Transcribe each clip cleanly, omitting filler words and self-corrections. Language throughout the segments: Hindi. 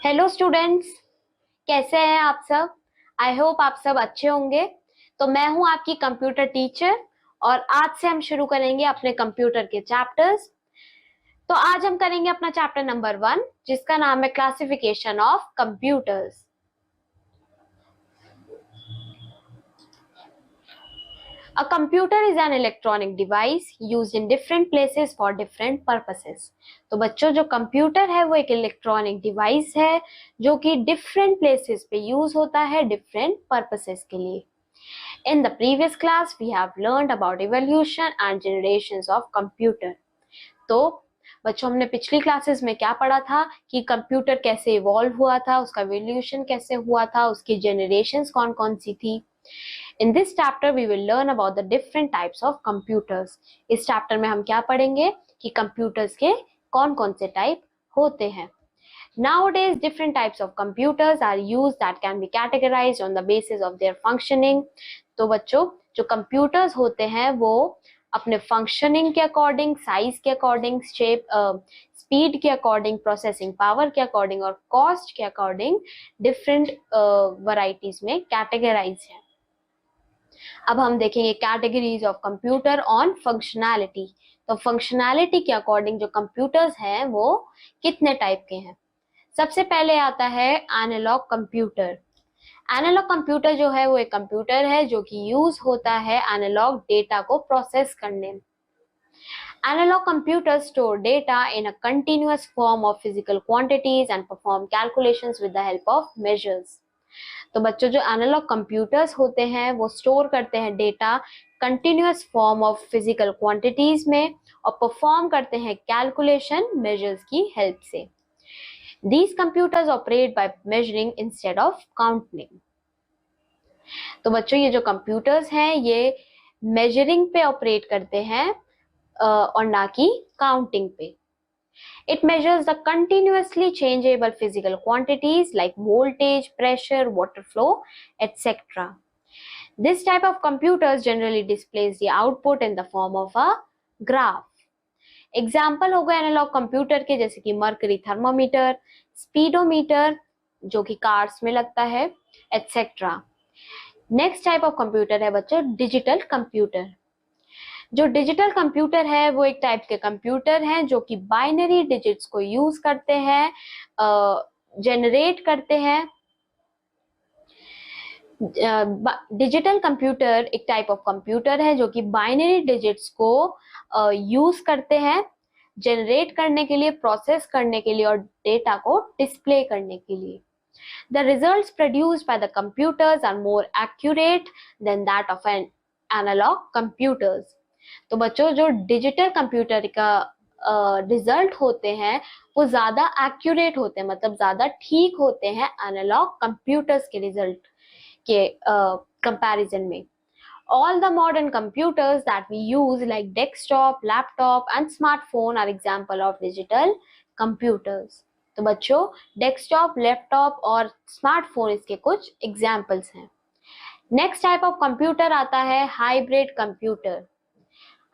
हेलो स्टूडेंट्स, कैसे हैं आप सब। आई होप आप सब अच्छे होंगे। तो मैं हूं आपकी कंप्यूटर टीचर और आज से हम शुरू करेंगे अपने कंप्यूटर के चैप्टर्स। तो आज हम करेंगे अपना चैप्टर नंबर 1 जिसका नाम है classification of computers. A computer is an electronic device used in different places for different purposes. तो बच्चों, जो कंप्यूटर है वो एक इलेक्ट्रॉनिक डिवाइस है जो कि डिफरेंट प्लेसेस पे यूज होता है डिफरेंट पर्पसेस के लिए। In the previous class we have learned about evolution and generations of computer. तो बच्चों, हमने पिछली क्लासेस में क्या पढ़ा था कि कंप्यूटर कैसे इवॉल्व हुआ था, उसका एवोल्यूशन कैसे हुआ था, उसकी जनरेशंस कौन कौन सी थी। In this chapter we will learn about the different types of computers. इस चैप्टर में हम क्या पढ़ेंगे कि कंप्यूटर्स के कौन कौन से टाइप होते हैं। Nowadays different types of computers are used that can be categorized on the basis of their functioning. तो बच्चों, जो कंप्यूटर्स होते हैं वो अपने फंक्शनिंग के अकॉर्डिंग, साइज के अकॉर्डिंग, शेप, स्पीड के अकॉर्डिंग, प्रोसेसिंग पावर के अकॉर्डिंग और कॉस्ट के अकॉर्डिंग डिफरेंट वैरायटीज में कैटेगराइज है। अब हम देखेंगे categories of computer on functionality. तो फंक्शनैलिटी के अकॉर्डिंग जो कंप्यूटर्स हैं वो कितने टाइप के हैं। सबसे पहले आता है एनालॉग कंप्यूटर। एनालॉग कंप्यूटर जो है वो एक कंप्यूटर है जो कि यूज होता है एनालॉग डेटा को प्रोसेस करने में। Analog computers store data in a continuous form of physical quantities and perform calculations with the help of measures. तो बच्चों, जो एनालॉग कंप्यूटर्स होते हैं वो स्टोर करते हैं data continuous form of physical quantities में और परफॉर्म करते हैं कैलकुलेशन मेजर्स की हेल्प से। These computers operate by measuring instead of counting. तो बच्चों, ये जो कंप्यूटर्स हैं ये मेजरिंग पे ऑपरेट करते हैं और ना कि काउंटिंग पे। It measures the continuously changeable physical quantities like voltage, pressure, water flow, etc. This type of computers generally displays the output in the form of a graph. Example हो गए एनालॉग कंप्यूटर के, जैसे कि मर्करी थर्मोमीटर, स्पीडोमीटर जो कि कार्स में लगता है, etcetera. Next type of computer है बच्चों डिजिटल कंप्यूटर। जो डिजिटल कंप्यूटर है वो एक टाइप के कंप्यूटर हैं जो कि बाइनरी डिजिट्स को यूज करते हैं, जनरेट करते हैं। डिजिटल कंप्यूटर एक टाइप ऑफ कंप्यूटर है जो कि बाइनरी डिजिट्स को यूज करते हैं जनरेट करने के लिए, प्रोसेस करने के लिए और डेटा को डिस्प्ले करने के लिए। The results produced by the computers are more accurate than that of an analog computers. तो बच्चों, जो डिजिटल कंप्यूटर का रिजल्ट होते हैं वो ज्यादा एक्यूरेट होते हैं, मतलब ज्यादा ठीक होते हैं एनालॉग कंप्यूटर्स के रिजल्ट के कंपैरिजन में। All the modern computers that we use like desktop, laptop and smartphone are example of digital computers. तो बच्चों, डेस्कटॉप, लैपटॉप और स्मार्टफोन इसके कुछ एग्जाम्पल्स हैं। नेक्स्ट टाइप ऑफ कंप्यूटर आता है hybrid computer.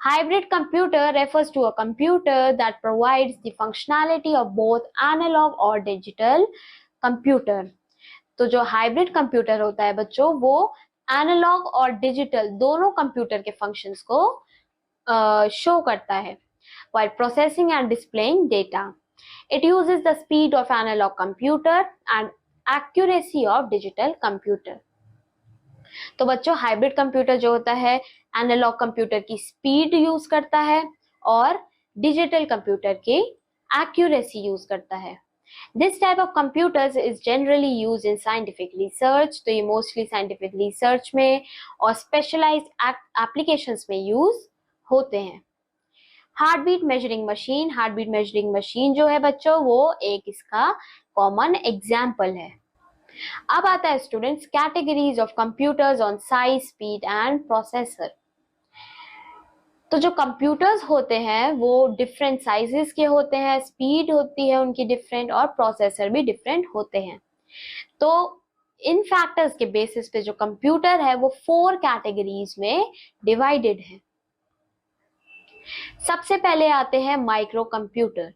Hybrid computer refers to a computer that provides the functionality of both analog or digital computer. तो जो हाइब्रिड कंप्यूटर होता है बच्चों वो एनालॉग और डिजिटल दोनों कंप्यूटर के फंक्शंस को शो करता है while processing and displaying data. It uses the speed of analog computer and accuracy of digital computer. तो बच्चों, हाइब्रिड कंप्यूटर जो होता है एनालॉग कंप्यूटर की स्पीड यूज करता है और डिजिटल कंप्यूटर की एक्यूरेसी यूज करता है। This type of computers is generally used in scientific research. तो ये मोस्टली साइंटिफिक रिसर्च में और स्पेशलाइज्ड एप्लीकेशंस में यूज होते हैं। Heartbeat measuring machine. Heartbeat measuring machine जो है बच्चों वो एक इसका कॉमन एग्जाम्पल है। अब आता है students categories of computers on size, speed and processor. तो जो कंप्यूटर्स होते हैं वो डिफरेंट साइजेस के होते हैं, स्पीड होती है उनकी डिफरेंट और प्रोसेसर भी डिफरेंट होते हैं। तो इन फैक्टर्स के बेसिस पे जो कंप्यूटर है वो 4 कैटेगरीज में डिवाइडेड है। सबसे पहले आते हैं माइक्रो कंप्यूटर।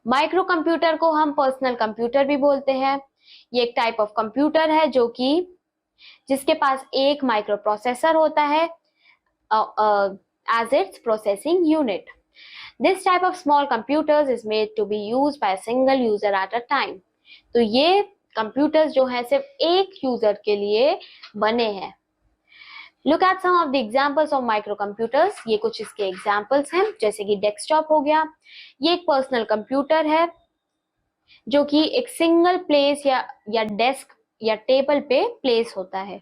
माइक्रो कंप्यूटर को हम पर्सनल कंप्यूटर भी बोलते हैं। ये एक टाइप ऑफ कंप्यूटर है जिसके पास एक माइक्रो प्रोसेसर होता है as its processing unit. This type of small computers is made to be used by a single user at a time. तो ये कंप्यूटर्स जो है सिर्फ एक यूजर के लिए बने हैं। Look at some of the examples of microcomputers. ये कुछ इसके एग्जाम्पल्स हैं, जैसे कि डेस्कटॉप हो गया। ये एक पर्सनल कंप्यूटर है जो कि एक सिंगल प्लेस या डेस्क या टेबल पे प्लेस होता है।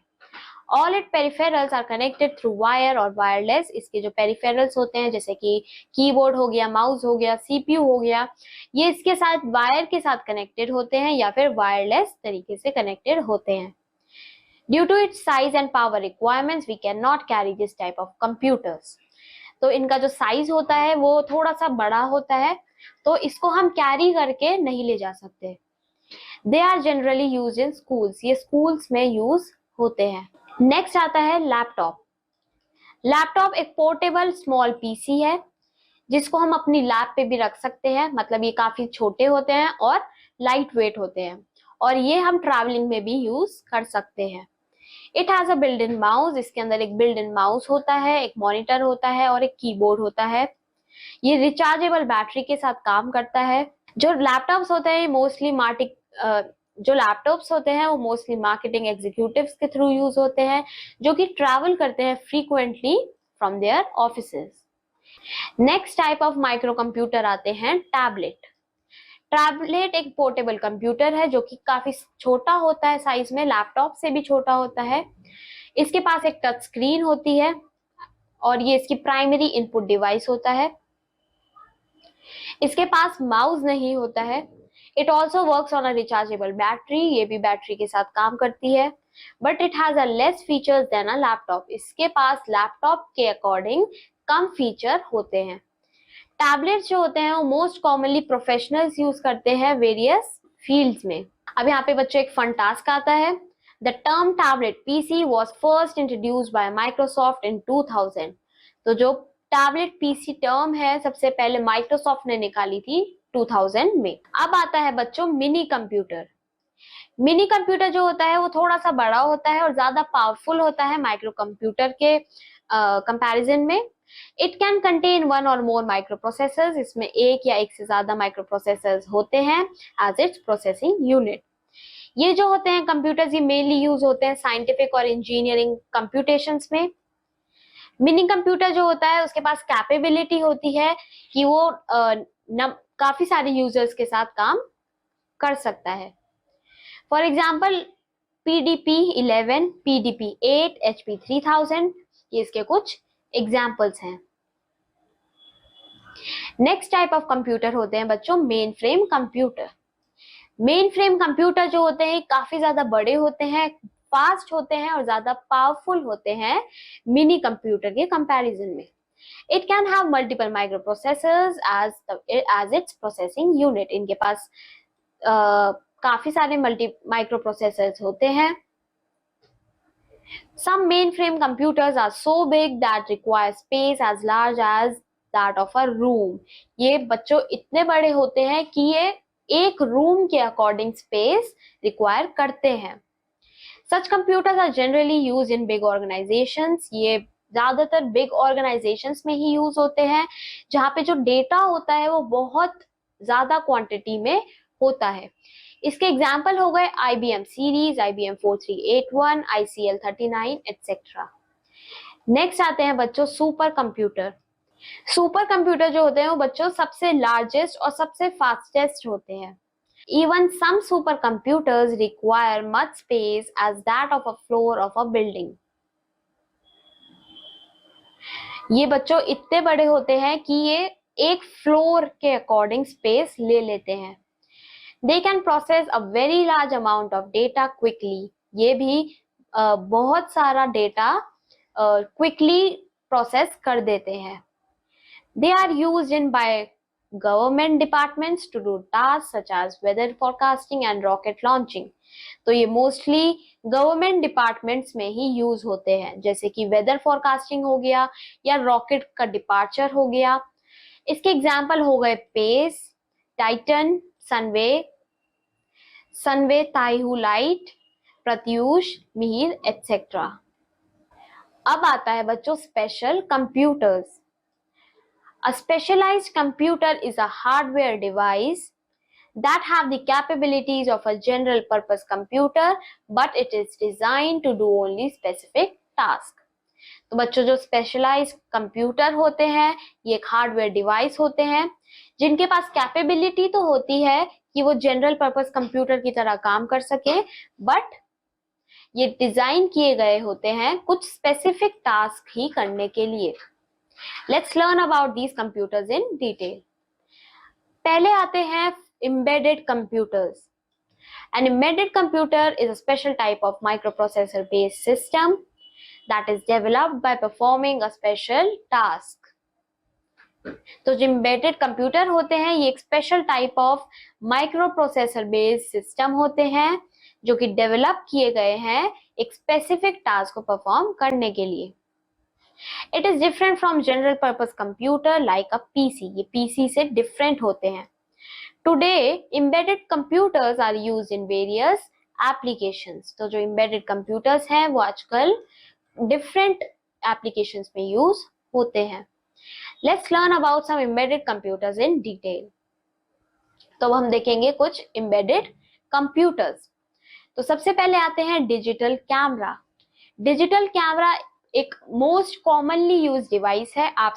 All its peripherals are connected through wire और wireless। इसके जो पेरिफेरल्स होते हैं जैसे कि कीबोर्ड हो गया, माउस हो गया, सीपीयू हो गया, ये इसके साथ वायर के साथ कनेक्टेड होते हैं या फिर वायरलेस तरीके से कनेक्टेड होते हैं। Due to its size and power requirements, we cannot carry this type of computers. तो इनका जो साइज होता है वो थोड़ा सा बड़ा होता है, तो इसको हम कैरी करके नहीं ले जा सकते। They are generally used in schools। ये स्कूल्स में यूज होते हैं। नेक्स्ट आता है लैपटॉप। लैपटॉप एक पोर्टेबल स्मॉल पीसी है जिसको हम अपनी लैप पे भी रख सकते हैं। मतलब ये काफी छोटे होते हैं और लाइट वेट होते हैं और ये हम ट्रैवलिंग में भी यूज कर सकते हैं। It has a built in mouse. इसके अंदर एक बिल्ट इन माउस होता है, एक मॉनिटर होता है और एक कीबोर्ड होता है। ये रिचार्जेबल बैटरी के साथ काम करता है। जो लैपटॉप्स होते हैं वो मोस्टली मार्केटिंग एग्जीक्यूटिव्स के थ्रू यूज होते हैं जो कि ट्रैवल करते हैं frequently from their offices. Next type of micro computer आते हैं टैबलेट। टैबलेट एक पोर्टेबल कंप्यूटर है जो कि काफी छोटा होता है साइज में, लैपटॉप से भी छोटा होता है। इसके पास एक टच स्क्रीन होती है और ये इसकी प्राइमरी इनपुट डिवाइस होता है। इसके पास माउस नहीं होता है। It also works on a rechargeable battery. ये भी बैटरी के साथ काम करती है, but it has a less features than a laptop. इसके पास लैपटॉप के अकॉर्डिंग कम फीचर होते हैं। टैबलेट्स जो होते हैं वो मोस्ट कॉमनली प्रोफेशनल्स यूज करते हैं वेरियस फील्ड्स में। अब यहाँ पे बच्चों एक फन टास्क आता है। The term tablet PC was first introduced by Microsoft in 2000। तो जो टैबलेट पीसी टर्म है सबसे पहले माइक्रोसॉफ्ट ने निकाली थी 2000 में। अब आता है बच्चों मिनी कंप्यूटर। मिनी कंप्यूटर जो होता है वो थोड़ा सा बड़ा होता है और ज्यादा पावरफुल होता है माइक्रो कंप्यूटर के कंपैरिजन में। इट कैन कंटेन वन और मोर माइक्रो प्रोसेसर्स। इसमें एक या एक से ज्यादा माइक्रो प्रोसेसर्स होते हैं एज इट्स प्रोसेसिंग यूनिट। ये जो होते हैं कंप्यूटर्स ये मेनली यूज होते हैं साइंटिफिक और इंजीनियरिंग कंप्यूटेशंस में। मिनी कंप्यूटर जो होता है उसके पास कैपेबिलिटी होती है कि वो काफी सारे यूजर्स के साथ काम कर सकता है। For example PDP-11, PDP-8, HP-3000 ये इसके कुछ एग्जाम्पल्स हैं। नेक्स्ट टाइप ऑफ कंप्यूटर होते हैं बच्चों main frame computer. Main frame computer जो होते हैं काफी ज्यादा बड़े होते हैं, फास्ट होते हैं और ज्यादा पावरफुल होते हैं मिनी कंप्यूटर के कंपैरिजन में। It can have multiple microprocessors as its processing unit। इनके पास काफी सारे माइक्रो प्रोसेसर्स होते हैं। Some mainframe computers are so big that require space as large as that of a room। ये बच्चों इतने बड़े होते हैं कि ये एक रूम के अकॉर्डिंग स्पेस रिक्वायर करते हैं। Such computers are generally used in big organizations। ये ज्यादातर बिग ऑर्गेनाइजेशंस में ही यूज होते हैं जहाँ पे जो डेटा होता है वो बहुत ज्यादा क्वांटिटी में होता है। इसके एग्जाम्पल हो गए IBM series, IBM 4381, ICL 39 etcetera. Next आते हैं बच्चों सुपर कंप्यूटर। सुपर कंप्यूटर जो होते हैं वो बच्चों सबसे लार्जेस्ट और सबसे फास्टेस्ट होते हैं। Even some supercomputers require much space as that of a floor of a building। ये बच्चों इतने बड़े होते हैं कि ये एक फ्लोर के अकॉर्डिंग स्पेस ले लेते हैं। They can process a very large amount of data quickly। ये भी बहुत सारा डेटा क्विकली प्रोसेस कर देते हैं। They are used in by government departments to do tasks such as weather forecasting and rocket launching। तो ये मोस्टली गवर्नमेंट डिपार्टमेंट्स में ही यूज होते हैं, जैसे कि वेदर फोरकास्टिंग हो गया या रॉकेट का डिपार्चर हो गया। इसके एग्जाम्पल हो गए PACE, Titan, Sunway, Sunway Taihu Light, Pratyush, Mihir etcetera. अब आता है बच्चों special computers. A specialized computer is a hardware device that have the capabilities of a general purpose computer, but it is designed to do only specific task. तो बच्चों जो स्पेशलाइज्ड कंप्यूटर होते हैं ये एक हार्डवेयर डिवाइस होते हैं जिनके पास कैपेबिलिटी तो होती है कि वो जनरल पर्पस कंप्यूटर की तरह काम कर सके, बट ये डिजाइन किए गए होते हैं कुछ स्पेसिफिक टास्क ही करने के लिए। Let's learn about these computers in detail. पहले आते हैं embedded computers. An embedded computer is a special type of microprocessor based system that is developed by performing a special task. तो जो embedded computer होते हैं ये एक special type of microprocessor based system होते हैं जो कि develop किए गए हैं एक specific task को perform करने के लिए। It is different from general purpose computer like a PC. ये PC से different होते हैं। Today, embedded computers are used in various applications. तो जो embedded computers हैं वो आजकल different applications में use होते हैं। Let's learn about some embedded computers in detail. तो हम देखेंगे कुछ embedded computers. तो सबसे पहले आते हैं digital camera. Digital camera एक most commonly used device है। आप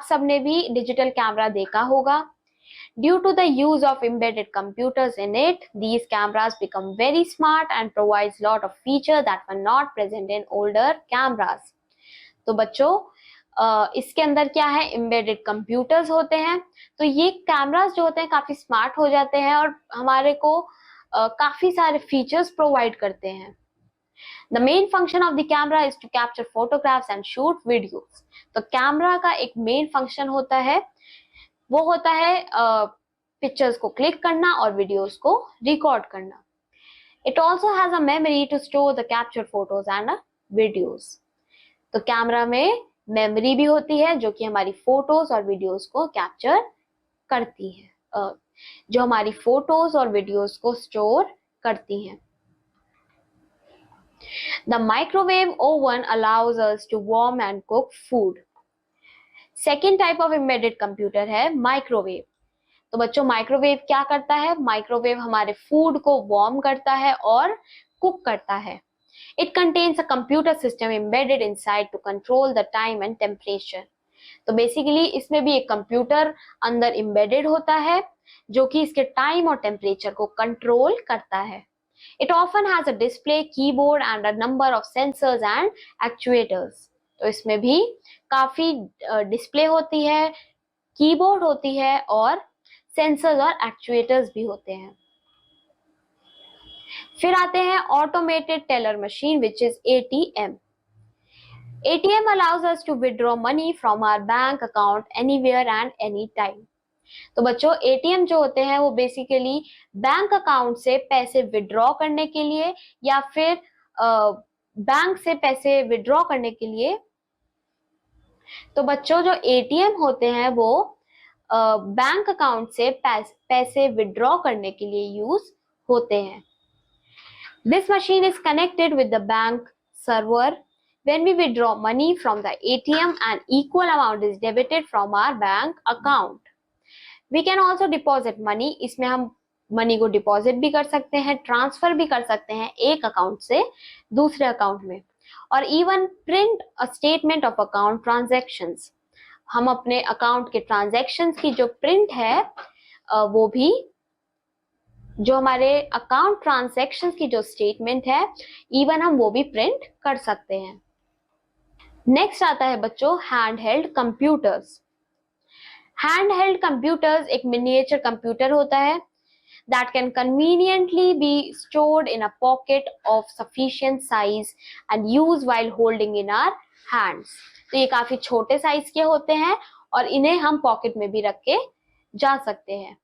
सबने भी digital camera देखा होगा। Due to the use of embedded computers in it, these cameras become very smart and provides lot of features that were not present in older cameras. तो बच्चों इसके अंदर क्या है, embedded computers होते हैं। तो ये cameras जो होते हैं काफी smart हो जाते हैं और हमारे को काफी सारे features provide करते हैं। The main function of the camera is to capture photographs and shoot videos. तो कैमरा का एक main function होता है वो होता है पिक्चर्स को क्लिक करना और वीडियोस को रिकॉर्ड करना। It also has a memory to store the captured photos and videos. तो कैमरा में मेमोरी भी होती है जो कि हमारी फोटोज और वीडियोस को कैप्चर करती है, जो हमारी फोटोज और वीडियोस को स्टोर करती हैं। The microwave oven allows us to warm and cook food. Second type of embedded computer है माइक्रोवेव। तो बच्चों माइक्रोवेव क्या करता है, माइक्रोवेव हमारे फूड को वार्म करता है और कुक करता है। It contains a computer system embedded inside to control the time and temperature. तो बेसिकली इसमें भी एक कंप्यूटर अंदर एम्बेडेड होता है जो कि इसके टाइम और टेम्परेचर को कंट्रोल करता है। It often has a display, keyboard and a number of sensors and actuators. तो इसमें भी काफी डिस्प्ले होती है, कीबोर्ड होती है और सेंसर्स और एक्चुएटर्स भी होते हैं। फिर आते हैं automated teller machine which is ATM. ATM allows us to withdraw money from our bank account anywhere and anytime. तो बच्चों ATM जो होते हैं वो बेसिकली बैंक अकाउंट से पैसे विड्रॉ करने के लिए या फिर बैंक से पैसे विड्रॉ करने के लिए। तो बच्चों जो ATM होते हैं वो बैंक अकाउंट से पैसे विड्रॉ करने के लिए यूज होते हैं। This machine is connected with the bank server. When we withdraw money from the ATM, an equal amount is debited from our bank account. We can also deposit money. इसमें हम मनी को डिपॉजिट भी कर सकते हैं, ट्रांसफर भी कर सकते हैं एक अकाउंट से दूसरे अकाउंट में, और even print a statement of account transactions. हम अपने अकाउंट के ट्रांजैक्शंस की जो प्रिंट है वो भी, जो हमारे अकाउंट ट्रांजैक्शंस की जो स्टेटमेंट है इवन हम वो भी प्रिंट कर सकते हैं। नेक्स्ट आता है बच्चों hand held computers. Hand held computers एक मिनिएचर कंप्यूटर होता है that can conveniently be stored in a pocket of sufficient size and used while holding in our hands. तो ये काफी छोटे साइज के होते हैं और इन्हें हम पॉकेट में भी रख के जा सकते हैं।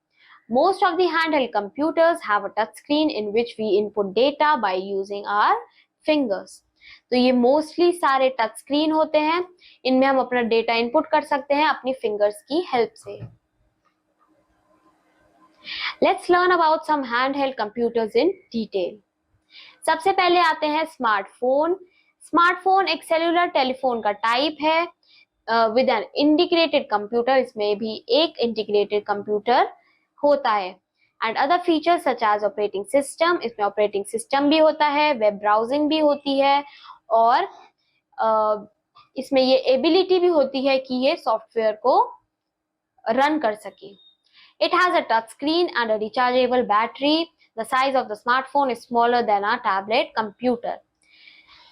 Most of the handheld computers have a touch screen in which we input data by using our fingers. तो ये मोस्टली सारे टच स्क्रीन होते हैं, इनमें हम अपना डेटा इनपुट कर सकते हैं अपनी फिंगर्स की हेल्प से। Let's learn about some handheld computers in detail. सबसे पहले आते हैं स्मार्टफोन। स्मार्टफोन एक सेलुलर टेलीफोन का टाइप है विद एन इंटीग्रेटेड कंप्यूटर। इसमें भी एक इंटीग्रेटेड कंप्यूटर होता है। And other features such as operating system, इसमें ऑपरेटिंग सिस्टम भी होता है, वेब ब्राउजिंग भी होती है और इसमें ये एबिलिटी भी होती है कि ये सॉफ्टवेयर को रन कर सके। It has a touch screen and a rechargeable battery. The size of the smartphone is smaller than a tablet computer.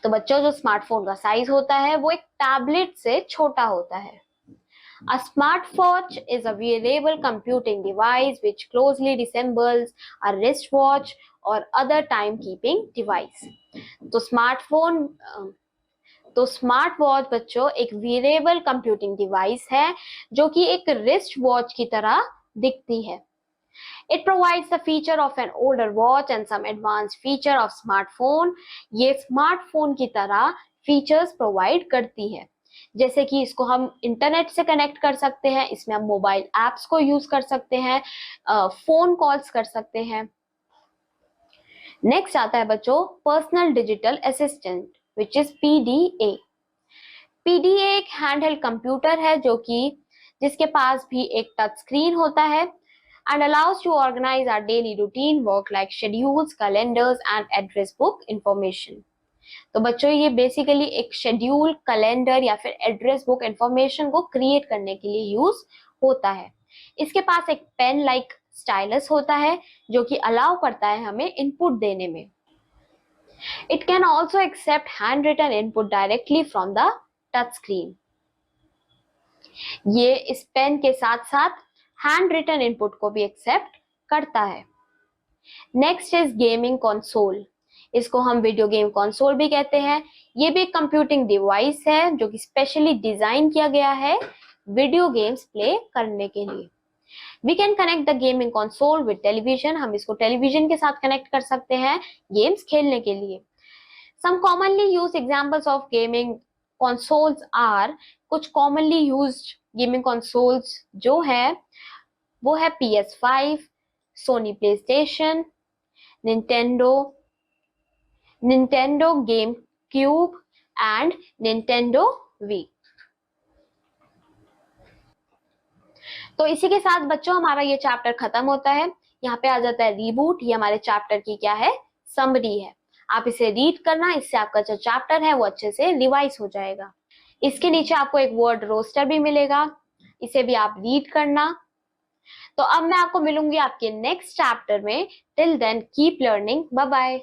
तो बच्चों जो स्मार्टफोन का साइज होता है वो एक टैबलेट से छोटा होता है। A smartwatch is a wearable computing device which closely resembles a wristwatch or other time-keeping device. तो स्मार्ट वॉच बच्चों एक वेरेबल कंप्यूटिंग डिवाइस है जो कि एक रिस्ट वॉच की तरह दिखती है। It provides the feature of an older watch and some advanced feature of smartphone. ये स्मार्टफोन की तरह फीचर्स प्रोवाइड करती है, जैसे कि इसको हम इंटरनेट से कनेक्ट कर सकते हैं, इसमें हम मोबाइल एप्स को यूज कर सकते हैं, फोन कॉल्स कर सकते हैं। नेक्स्ट आता है बच्चों personal digital assistant which is PDA। PDA एक हैंडहेल्ड कंप्यूटर है जिसके पास भी एक टच स्क्रीन होता है and allows to organize our daily routine work like schedules, calendars and address book information. तो बच्चों ये बेसिकली एक शेड्यूल, कैलेंडर या फिर एड्रेस बुक इंफॉर्मेशन को क्रिएट करने के लिए यूज होता है। इसके पास एक पेन लाइक स्टाइलस होता है जो कि अलाउ करता है हमें इनपुट देने में। It can also accept handwritten input directly from the touch screen. ये इस पेन के साथ साथ हैंड रिटन इनपुट को भी एक्सेप्ट करता है। Next is gaming console. इसको हम वीडियो गेम कंसोल भी कहते हैं। ये भी एक कंप्यूटिंग डिवाइस है जो कि स्पेशली डिजाइन किया गया है वीडियो गेम्स प्ले करने के लिए। We can connect the gaming console with television. हम इसको टेलीविजन के साथ कनेक्ट कर सकते हैं गेम्स खेलने के लिए। Some commonly used examples of gaming consoles are, कुछ कॉमनली यूज्ड गेमिंग कंसोल्स जो है वो है PS5, Sony PlayStation, Nintendo GameCube and Nintendo Wii. तो इसी के साथ बच्चों हमारा ये चैप्टर खत्म होता है। यहाँ पे आ जाता है रीबूट। ये हमारे चैप्टर की क्या है, समरी है। आप इसे रीड करना, इससे आपका जो चैप्टर है वो अच्छे से रिवाइज हो जाएगा। इसके नीचे आपको एक वर्ड रोस्टर भी मिलेगा, इसे भी आप रीड करना। तो अब मैं आपको मिलूंगी आपके नेक्स्ट चैप्टर में। Till then keep learning, bye bye.